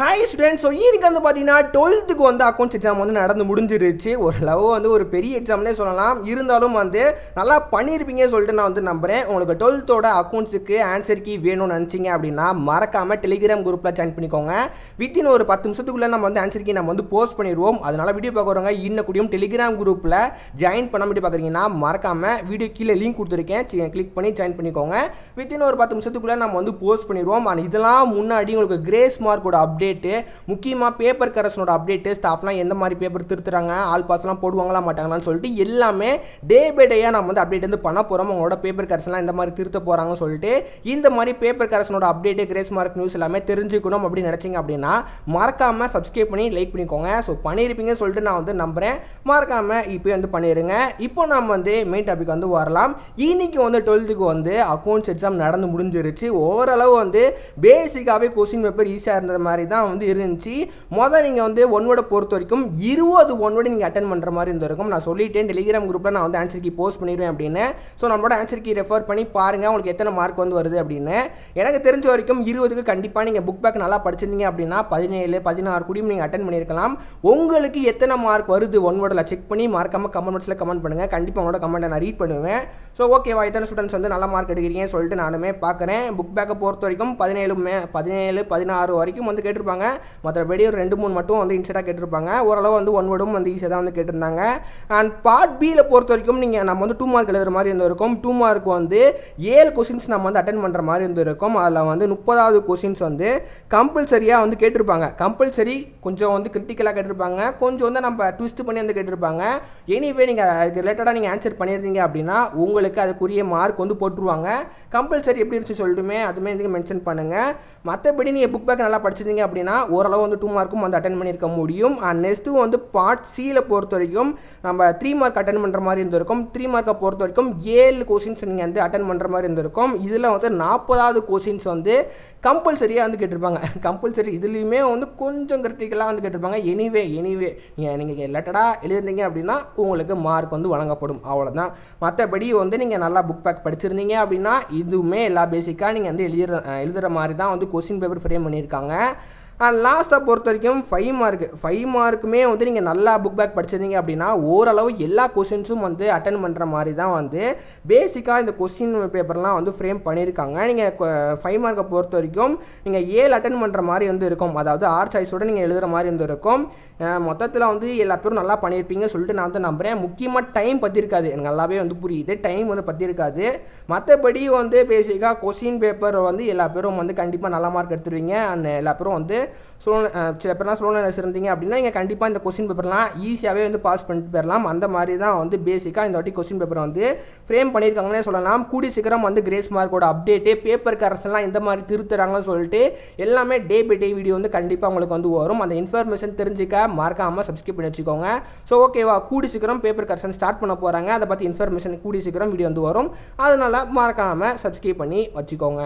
Hi students. So இன்னைக்கு வந்து பார்த்தீங்கன்னா 12th வந்து அக்கௌண்ட்ஸ் எக்ஸாம் வந்து நடந்து முடிஞ்சிருச்சு. ஒரு லவ் வந்து ஒரு பெரிய எக்ஸாம்னே சொல்லலாம். இருந்தாலும் வந்து நல்லா பண்ணியிருப்பீங்க சொல்லிட்டு நான் வந்து நம்புகிறேன். உங்களுக்கு 12th அக்கௌண்ட்ஸுக்கு ஆன்சர் கீ வேணும்னு நினச்சிங்க அப்படின்னா மறக்காமல் டெலிகிராம் குரூப்பில் ஜாயின் பண்ணிக்கோங்க. வித்தின் ஒரு 10 நிமிஷத்துக்குள்ளே நம்ம வந்து ஆன்சர் கீ நம்ம வந்து போஸ்ட் பண்ணிடுவோம். அதனால் வீடியோ பார்க்குறவங்க இன்னும் கூடியும் டெலிகிராம் குரூப்பில் ஜாயின் பண்ண முடியும் பார்க்குறீங்கன்னா மறக்காமல் வீடியோ கீழே லிங்க் கொடுத்துருக்கேன், கிளிக் பண்ணி ஜாயின் பண்ணிக்கோங்க. வித்தின் ஒரு 10 நிமிஷத்துக்குள்ளே நம்ம வந்து போஸ்ட் பண்ணிடுவோம். ஆனால் இதெல்லாம் முன்னாடி உங்களுக்கு கிரேஸ் மார்க்கோட அப்டேட்டு, முக்கியமாக பேப்பர் கரெக்ஷனோட அப்டேட்டு, ஸ்டாஃப்லாம் எந்த மாதிரி பேப்பர் திருத்துறாங்க, ஆல் பாஸ்லாம் போடுவாங்களா மாட்டாங்களான்னு சொல்லிட்டு எல்லாமே டே பை டேயாக நம்ம வந்து அப்டேட் வந்து பண்ண போகிறோம். உங்களோட பேப்பர் கரெக்ஷன்லாம் எந்த மாதிரி திருத்த போகிறாங்கன்னு சொல்லிட்டு இந்த மாதிரி பேப்பர் கரெக்ஷனோட அப்டேட்டு, கிரேஸ் மார்க் நியூஸ் எல்லாமே தெரிஞ்சுக்கணும் அப்படின்னு நினச்சிங்க அப்படின்னா மறக்காமல் சப்ஸ்கிரைப் பண்ணி லைக் பண்ணிக்கோங்க. ஸோ பண்ணியிருப்பீங்க சொல்லிட்டு நான் வந்து நம்புகிறேன். மறக்காமல் இப்போ வந்து பண்ணிடுங்க. இப்போ நம்ம வந்து மெயின் டாபிக் வந்து வரலாம். இன்னைக்கு வந்து 12th வந்து அக்கௌண்ட்ஸ் எக்ஸாம் நடந்து முடிஞ்சிருச்சு. ஓரளவு வந்து பேசிக்காகவே கொஸ்டின் பேப்பர் ஈஸியாக இருந்த மாதிரி தான் வந்து இருந்துச்சு. மொதல் நீங்கள் வந்து ஒன் வேர்டை பொறுத்த வரைக்கும் 20 ஒன் வேர்டு நீங்கள் அட்டன் பண்ணுற மாதிரி இருந்திருக்கும். நான் சொல்லிட்டேன் டெலிகிராம் குரூப்பில் நான் வந்து ஆன்சர் கீ போஸ்ட் பண்ணிடுவேன் அப்படின்னு. ஸோ நம்மளோட ஆன்சர் கீ ரெஃபர் பண்ணி பாருங்கள் உங்களுக்கு எத்தனை மார்க் வந்து வருது அப்படின்னு. எனக்கு தெரிஞ்ச வரைக்கும் 20க்கு கண்டிப்பாக நீங்கள் புக் பேக் நல்லா படிச்சிருந்தீங்க அப்படின்னா 17 16 கூடியும் நீங்கள் அட்டன் பண்ணியிருக்கலாம். உங்களுக்கு எத்தனை மார்க் வருது ஒன் வேர்டில் செக் பண்ணி மறக்காமல் கமெண்ட் பாக்ஸில் கமெண்ட் பண்ணுங்கள். கண்டிப்பாக உங்களோட கமெண்ட்டை நான் ரீட் பண்ணுவேன். ஸோ ஓகேவா, எத்தனை ஸ்டூடெண்ட்ஸ் வந்து நல்ல மார்க் எடுக்கிறீங்கன்னு சொல்லிட்டு நானுமே பார்க்குறேன். புக் பேக்கை பொறுத்த வரைக்கும் 17 16 வரைக்கும் வந்து கேட்டிருப்பாங்க. மற்றபடி ஒரு 2-3 மட்டும் வந்து இன்ஸ்டா கேட்டிருப்பாங்க. ஓரளவு வந்து ஒன் வேர்டும் வந்து ஈஸியாக தான் வந்து கேட்டிருந்தாங்க. அண்ட் பார்ட் பியில் பொறுத்த வரைக்கும் நம்ம வந்து 2 மார்க் எழுதுகிற மாதிரி இருந்திருக்கும். 2 மார்க் வந்து 7 கொஸ்டின்ஸ் நம்ம வந்து அட்டன் பண்ணுற மாதிரி இருந்திருக்கும். அதில் வந்து 30வது கொஸ்டின்ஸ் வந்து கம்பல்சரியாக வந்து கேட்டிருப்பாங்க. கம்பல்சரி கொஞ்சம் வந்து கிரிட்டிக்கலாக கேட்டிருப்பாங்க, கொஞ்சம் வந்து நம்ம ட்விஸ்ட் பண்ணி வந்து கேட்டிருப்பாங்க. எனிவே நீங்கள் அதுக்கு ரிலேட்டடாக நீங்கள் ஆன்சர் பண்ணியிருந்தீங்க அப்படின்னா உங்களுக்கு அதுக்குரிய மார்க் வந்து போட்டுருவாங்க. கம்பல்சரி எப்படி இருந்துச்சு சொல்லிட்டுமே அதுவுமே வந்து மென்ஷன் பண்ணுங்கள். மற்றபடி நீங்கள் புக் பேக் நல்லா படிச்சிருந்தீங்க அப்படின்னா ஓரளவு வந்து 2 மார்க்கும் வந்து அட்டன் பண்ணியிருக்க முடியும். அண்ட் நெக்ஸ்ட்டு வந்து பார்ட் சியில் பொறுத்த வரைக்கும் நம்ம 3 மார்க் அட்டன் பண்ணுற மாதிரி இருந்திருக்கும். 3 மார்க்கை பொறுத்த வரைக்கும் 7 கொஸ்டின்ஸ் நீங்கள் வந்து அட்டன் பண்ணுற மாதிரி இருந்திருக்கும். இதில் வந்து 40வது கொஸ்டின்ஸ் வந்து கம்பல்சரியாக வந்து கேட்டிருப்பாங்க. கம்பல்சரி இதுலேயுமே வந்து கொஞ்சம் கிரிட்டிக்கலாக வந்து கேட்டிருப்பாங்க. எனிவே நீங்கள் ரிலேட்டடாக எழுதுறீங்க அப்படின்னா உங்களுக்கு மார்க் வந்து வழங்கப்படும், அவ்வளோதான். மற்றபடி வந்து நீங்கள் நல்லா புக் பேக் படிச்சிருந்தீங்க அப்படின்னா இதுவுமே எல்லா பேசிக்காக நீங்கள் வந்து எழுதுகிற மாதிரி தான் வந்து கொஸ்டின் பேப்பர் ஃப்ரேம் பண்ணியிருக்காங்க. அண்ட் லாஸ்ட்டாக பொறுத்த வரைக்கும் 5 மார்க்குமே வந்து நீங்கள் நல்லா புக் பேக் படிச்சிருந்தீங்க அப்படின்னா ஓரளவு எல்லா கொஸ்டின்ஸும் வந்து அட்டன் பண்ணுற மாதிரி தான் வந்து பேசிக்காக இந்த கொஸ்டின் பேப்பர்லாம் வந்து ஃப்ரேம் பண்ணியிருக்காங்க. நீங்கள் 5 மார்க்கை பொறுத்த வரைக்கும் நீங்கள் 7 அட்டன் பண்ணுற மாதிரி வந்து இருக்கும். அதாவது 6 சாய்ஸோடு நீங்கள் எழுதுகிற மாதிரி இருந்திருக்கும். மொத்தத்தில் வந்து எல்லா பேரும் நல்லா பண்ணியிருப்பீங்க சொல்லிட்டு நான் வந்து நம்புகிறேன். முக்கியமாக டைம் பற்றிருக்காது, எனக்கு நல்லாவே வந்து புரியுது, டைம் வந்து பற்றிருக்காது. மற்றபடி வந்து பேசிக்காக கொஸ்டின் பேப்பர் வந்து எல்லா பேரும் வந்து கண்டிப்பாக நல்ல மார்க் எடுத்துருவீங்க. அண்ட் எல்லா பேரும் வந்து சில பேர்லாம் ஸ்லோனஸ் இருந்தீங்க அப்படின்னா நீங்கள் கண்டிப்பாக இந்த கொஸ்டின் பேப்பர்லாம் ஈஸியாகவே வந்து பாஸ் பண்ணிட்டு போயிடலாம். அந்த மாதிரி தான் வந்து பேசிக்காக இந்த வாட்டி கொஸ்டின் பேப்பர் வந்து ஃப்ரேம் பண்ணியிருக்காங்கன்னே சொல்லலாம். கூடி சீக்கிரம் வந்து கிரேஸ் மார்க்கோட அப்டேட்டு, பேப்பர் கரெக்ஷன்லாம் எந்த மாதிரி திருத்துறாங்கன்னு சொல்லிட்டு எல்லாமே டே பை டே வீடியோ வந்து கண்டிப்பாக உங்களுக்கு வந்து வரும். அந்த இன்ஃபர்மேஷன் தெரிஞ்சுக்க மறக்காமல் சப்ஸ்கிரைப் பண்ணி வச்சுக்கோங்க. ஸோ ஓகேவா, கூடி சீக்கிரம் பேப்பர் கரெக்ஷன் ஸ்டார்ட் பண்ண போகிறாங்க. அதை பற்றி இன்ஃபர்மேஷன் கூடி சீக்கிரம் வீடியோ வந்து வரும். அதனால் மறக்காமல் சப்ஸ்கிரைப் பண்ணி வச்சுக்கோங்க.